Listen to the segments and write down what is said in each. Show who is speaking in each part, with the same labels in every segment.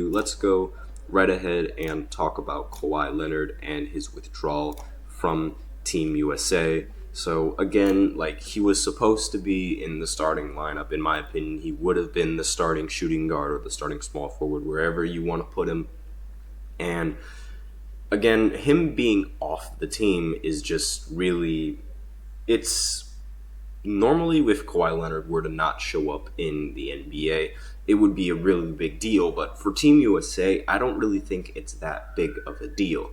Speaker 1: ado, let's go right ahead and talk about Kawhi Leonard and his withdrawal from Team USA. So again, he was supposed to be in the starting lineup. In my opinion, he would have been the starting shooting guard or the starting small forward, wherever you want to put him. And again, him being off the team is just really, it's normally if Kawhi Leonard were to not show up in the NBA, it would be a really big deal. But for Team USA, I don't really think it's that big of a deal.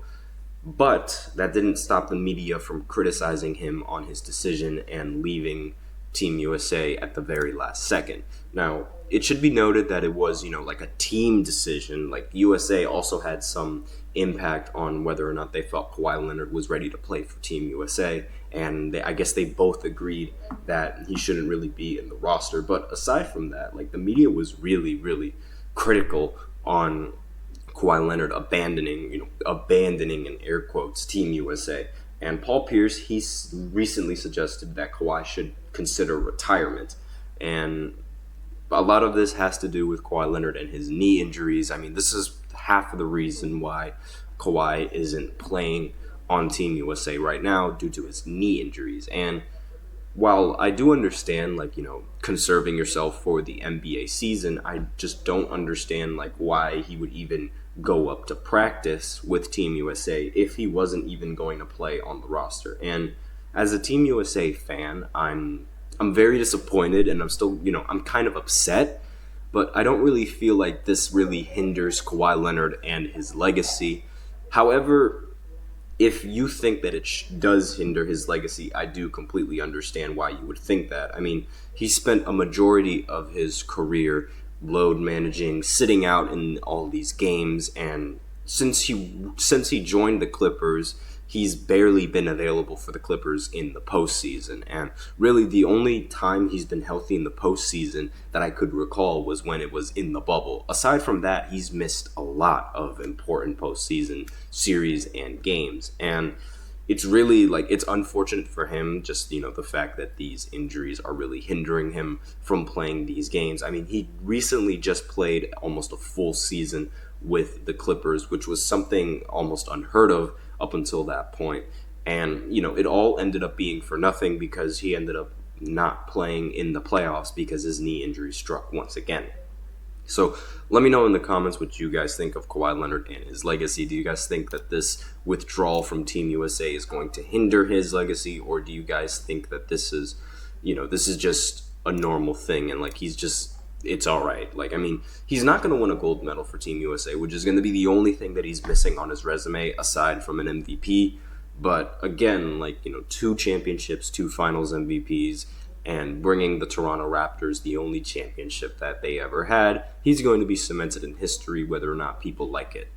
Speaker 1: But that didn't stop the media from criticizing him on his decision and leaving Team USA at the very last second. Now, it should be noted that it was, a team decision. USA also had some impact on whether or not they felt Kawhi Leonard was ready to play for Team USA. And I guess they both agreed that he shouldn't really be in the roster. But aside from that, the media was really, really critical on Kawhi Leonard abandoning in air quotes, Team USA. And Paul Pierce, he's recently suggested that Kawhi should consider retirement. And a lot of this has to do with Kawhi Leonard and his knee injuries. I mean, this is half of the reason why Kawhi isn't playing on Team USA right now due to his knee injuries. And while I do understand, conserving yourself for the NBA season, I just don't understand, why he would even go up to practice with Team USA if he wasn't even going to play on the roster. And as a Team USA fan, I'm very disappointed, and I'm still, I'm kind of upset, but I don't really feel like this really hinders Kawhi Leonard and his legacy. However, if you think that it does hinder his legacy, I do completely understand why you would think that. I mean, he spent a majority of his career load managing, sitting out in all these games, and since he joined the Clippers, he's barely been available for the Clippers in the postseason. And really, the only time he's been healthy in the postseason that I could recall was when it was in the bubble. Aside from that, he's missed a lot of important postseason series and games. And it's really, it's unfortunate for him, just, the fact that these injuries are really hindering him from playing these games. I mean, he recently just played almost a full season with the Clippers, which was something almost unheard of up until that point. And, it all ended up being for nothing because he ended up not playing in the playoffs because his knee injury struck once again. So let me know in the comments what you guys think of Kawhi Leonard and his legacy. Do you guys think that this withdrawal from Team USA is going to hinder his legacy, or do you guys think that this is just a normal thing and it's all right? He's not going to win a gold medal for Team USA, which is going to be the only thing that he's missing on his resume aside from an MVP. But again, 2 championships, 2 finals MVPs, and bringing the Toronto Raptors the only championship that they ever had, he's going to be cemented in history whether or not people like it.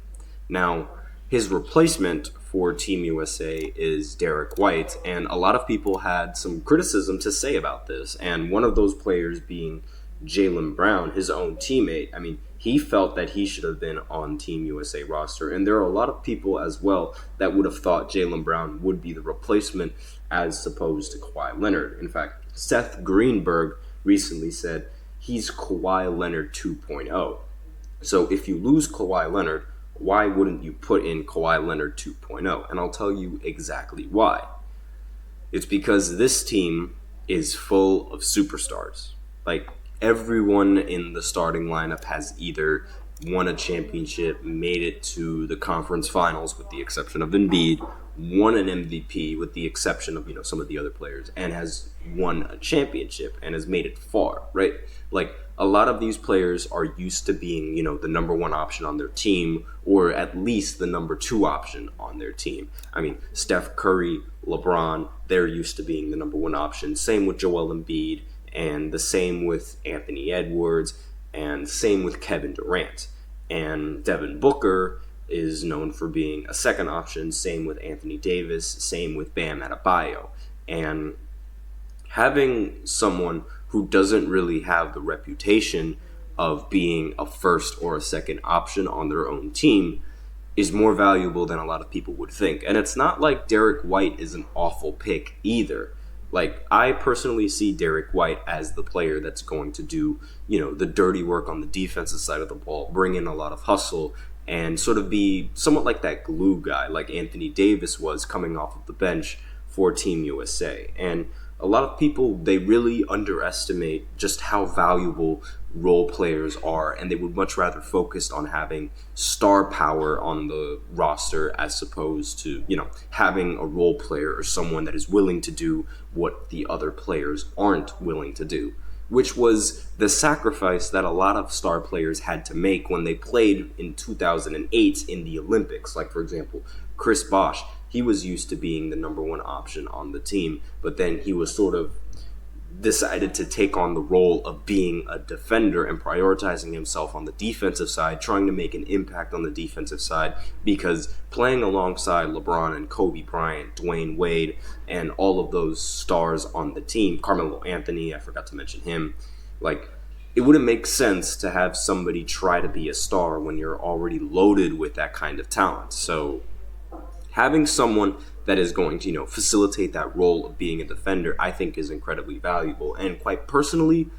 Speaker 1: Now, his replacement for Team USA is Derrick White, and a lot of people had some criticism to say about this, and one of those players being Jaylen Brown, his own teammate. I mean, he felt that he should have been on Team USA roster, and there are a lot of people as well that would have thought Jaylen Brown would be the replacement as opposed to Kawhi Leonard. In fact, Seth Greenberg recently said he's Kawhi Leonard 2.0. So if you lose Kawhi Leonard, why wouldn't you put in Kawhi Leonard 2.0? And I'll tell you exactly why. It's because this team is full of superstars. Everyone in the starting lineup has either won a championship, made it to the conference finals with the exception of Embiid, won an MVP with the exception of, some of the other players, and has won a championship and has made it far, right? A lot of these players are used to being, the number 1 option on their team, or at least the number 2 option on their team. I mean, Steph Curry, LeBron, they're used to being the number 1 option. Same with Joel Embiid, and the same with Anthony Edwards, and same with Kevin Durant. And Devin Booker is known for being a second option, same with Anthony Davis, same with Bam Adebayo. And having someone who doesn't really have the reputation of being a first or a second option on their own team is more valuable than a lot of people would think. And it's not like Derrick White is an awful pick either. Like, I personally see Derrick White as the player that's going to do, the dirty work on the defensive side of the ball, bring in a lot of hustle, and sort of be somewhat like that glue guy, like Anthony Davis was coming off of the bench for Team USA. And a lot of people, they really underestimate just how valuable role players are, and they would much rather focus on having star power on the roster as opposed to, having a role player or someone that is willing to do what the other players aren't willing to do, which was the sacrifice that a lot of star players had to make when they played in 2008 in the Olympics. Like, for example, Chris Bosh. He was used to being the number one option on the team, but then he was sort of decided to take on the role of being a defender and prioritizing himself on the defensive side, trying to make an impact on the defensive side, because playing alongside LeBron and Kobe Bryant, Dwayne Wade, and all of those stars on the team, Carmelo Anthony, I forgot to mention him, like, it wouldn't make sense to have somebody try to be a star when you're already loaded with that kind of talent. So having someone that is going to, facilitate that role of being a defender, I think is incredibly valuable. And quite personally,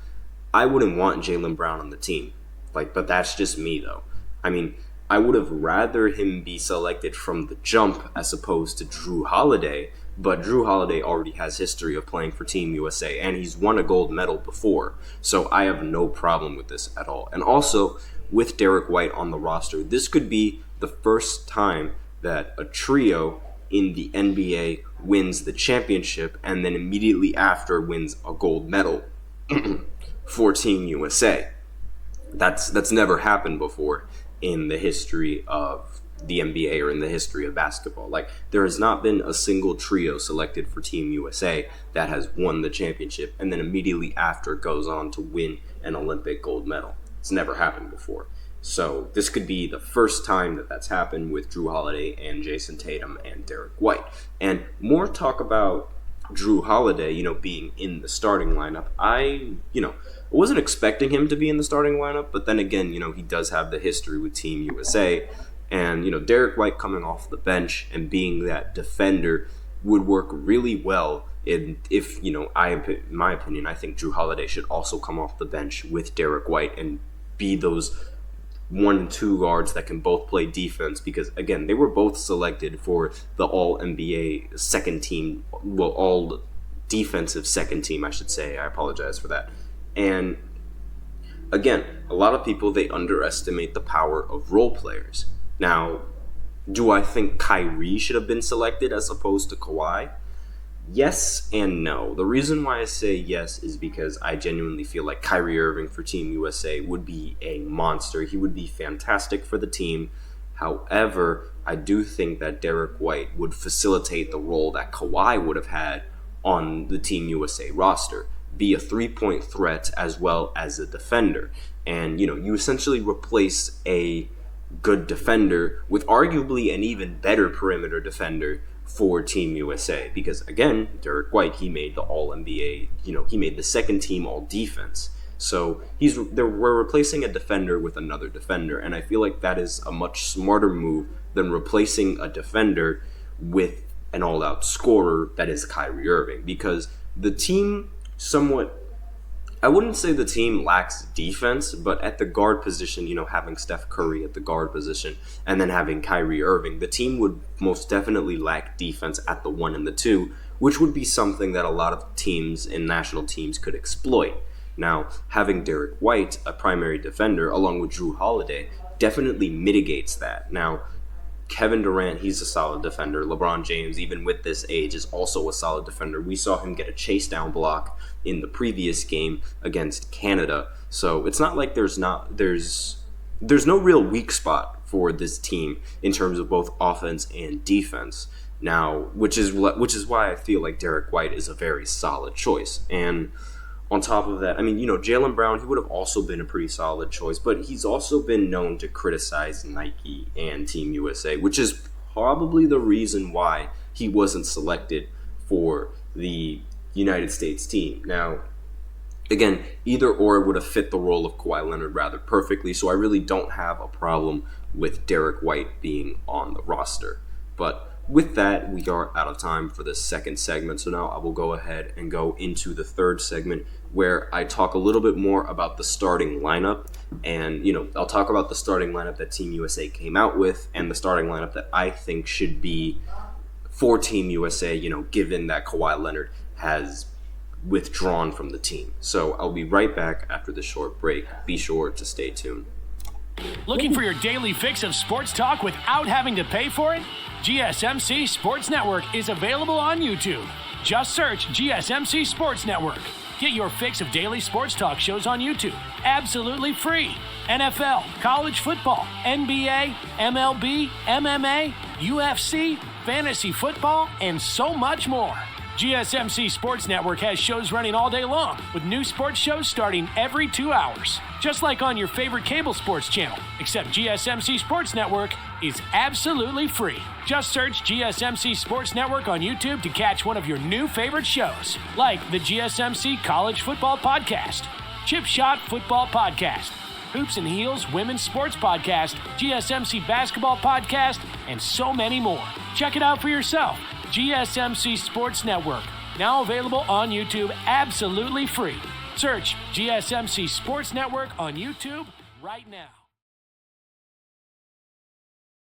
Speaker 1: I wouldn't want Jaylen Brown on the team. But that's just me, though. I mean, I would have rather him be selected from the jump as opposed to Drew Holiday, but Drew Holiday already has history of playing for Team USA, and he's won a gold medal before, so I have no problem with this at all. And also, with Derrick White on the roster, this could be the first time that a trio in the NBA wins the championship and then immediately after wins a gold medal for Team USA. That's never happened before in the history of the NBA or in the history of basketball. Like, there has not been a single trio selected for Team USA that has won the championship and then immediately after goes on to win an Olympic gold medal. It's never happened before. So this could be the first time that that's happened with Drew Holiday and Jason Tatum and Derrick White. And more talk about Drew Holiday, being in the starting lineup. I wasn't expecting him to be in the starting lineup, but then again, he does have the history with Team USA. And, Derrick White coming off the bench and being that defender would work really well. In my opinion, I think Drew Holiday should also come off the bench with Derrick White and be those 1 and 2 guards that can both play defense, because again, they were both selected for the all-NBA second team, well, all defensive second team, I should say. I apologize for that. And again, a lot of people, they underestimate the power of role players. Now, do I think Kyrie should have been selected as opposed to Kawhi? Yes and no. The reason why I say yes is because I genuinely feel like Kyrie Irving for Team USA would be a monster. He would be fantastic for the team. However, I do think that Derrick White would facilitate the role that Kawhi would have had on the Team USA roster. Be a three-point threat as well as a defender. And, you essentially replace a good defender with arguably an even better perimeter defender for Team USA, because again, Derrick White, he made the All-NBA, he made the second team All-Defense. So we're replacing a defender with another defender, and I feel like that is a much smarter move than replacing a defender with an all-out scorer that is Kyrie Irving, because the team I wouldn't say the team lacks defense, but at the guard position, having Steph Curry at the guard position and then having Kyrie Irving, the team would most definitely lack defense at the 1 and the 2, which would be something that a lot of teams and national teams could exploit. Now, having Derrick White, a primary defender, along with Drew Holiday, definitely mitigates that. Now, Kevin Durant, he's a solid defender. LeBron James, even with this age, is also a solid defender. We saw him get a chase down block in the previous game against Canada. So it's not like there's no real weak spot for this team in terms of both offense and defense. Now, which is why I feel like Derrick White is a very solid choice. And on top of that, Jaylen Brown, he would have also been a pretty solid choice, but he's also been known to criticize Nike and Team USA, which is probably the reason why he wasn't selected for the United States team. Now, again, either or would have fit the role of Kawhi Leonard rather perfectly, so I really don't have a problem with Derrick White being on the roster. But with that, we are out of time for the second segment. So now I will go ahead and go into the third segment where I talk a little bit more about the starting lineup. And, I'll talk about the starting lineup that Team USA came out with and the starting lineup that I think should be for Team USA, given that Kawhi Leonard has withdrawn from the team. So I'll be right back after this short break. Be sure to stay tuned.
Speaker 2: Looking for your daily fix of sports talk without having to pay for it? GSMC Sports Network is available on YouTube. Just search GSMC Sports Network. Get your fix of daily sports talk shows on YouTube, absolutely free. NFL, college football, NBA, MLB, MMA, UFC, fantasy football, and so much more. GSMC Sports Network has shows running all day long, with new sports shows starting every 2 hours. Just like on your favorite cable sports channel, except GSMC Sports Network is absolutely free. Just search GSMC Sports Network on YouTube to catch one of your new favorite shows, like the GSMC College Football Podcast, Chip Shot Football Podcast, Hoops and Heels Women's Sports Podcast, GSMC Basketball Podcast, and so many more. Check it out for yourself. GSMC Sports Network, now available on YouTube absolutely free. Search GSMC Sports Network on YouTube right now.